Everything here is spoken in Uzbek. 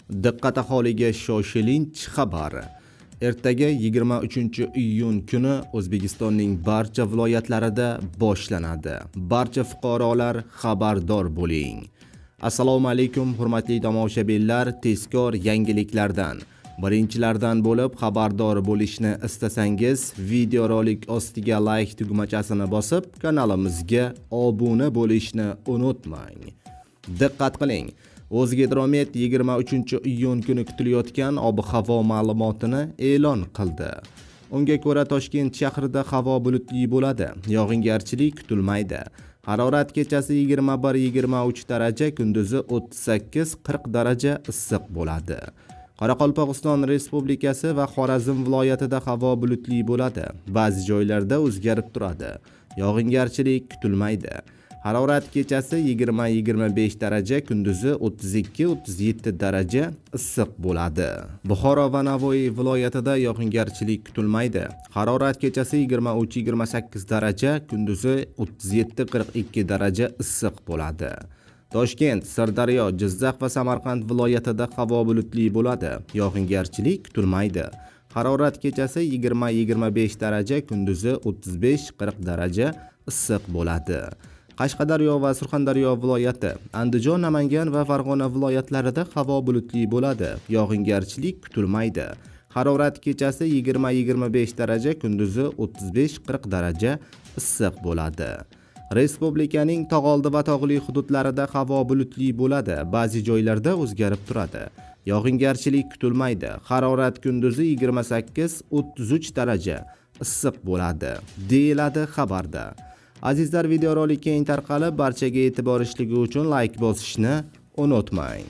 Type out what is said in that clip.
Diqqat aholiga shoshilinch xabar. Ertaga 23-iyun kuni O'zbekistonning barcha viloyatlarida boshlanadi. Barcha fuqarolar xabardor bo'ling. Assalomu alaykum hurmatli tomoshabinlar, tezkor yangiliklardan birinchilardan bo'lib xabardor bo'lishni istasangiz, videorolik ostiga like tugmachasini bosib, kanalimizga obuna bo'lishni unutmang. Diqqat qiling. O'zgidromet 23-iyun kuni kutilayotgan ob-havo ma'lumotini e'lon qildi. Unga ko'ra Toshkent shahrida havo bulutli bo'ladi, yog'ingarchilik kutilmaydi. Harorat kechasi 21-23 daraja, kunduzi 38-40 daraja issiq bo'ladi. Qoraqalpog'iston Respublikasi va Xorazm viloyatida havo bulutli bo'ladi. Ba'zi joylarda o'zgarib turadi. Yog'ingarchilik kutilmaydi. Harorat kechasi 20-25 daraja, kunduzi 32-37 daraja issiq bo'ladi. Buxoro va Navoiy viloyatida yog'ingarchilik kutilmaydi. Harorat kechasi 23-28 daraja, kunduzi 37-42 daraja issiq bo'ladi. Toshkent, Sirdaryo, Jizzax va Samarqand viloyatida havo bulutli bo'ladi. Yog'ingarchilik kutilmaydi. Harorat kechasi 20-25 daraja, kunduzi 35-40 daraja issiq bo'ladi. Qashqadaryo va Surxondaryo viloyati, Andijon, Namangan va Farg'ona viloyatlarida havo bulutli bo'ladi. Yog'ingarchilik kutilmaydi. Harorat kechasi 20-25 daraja, kunduzi 35-40 daraja issiq bo'ladi. Respublikaning tog'oldi va tog'li hududlarida havo bulutli bo'ladi. Ba'zi joylarda o'zgarib turadi. Yog'ingarchilik kutilmaydi. Harorat kunduzi 28-33 daraja issiq bo'ladi, deyiladi xabarda. Azizlar, videorolik keng tarqalib, barchaga e'tiborishligi uchun like bosishni unutmang.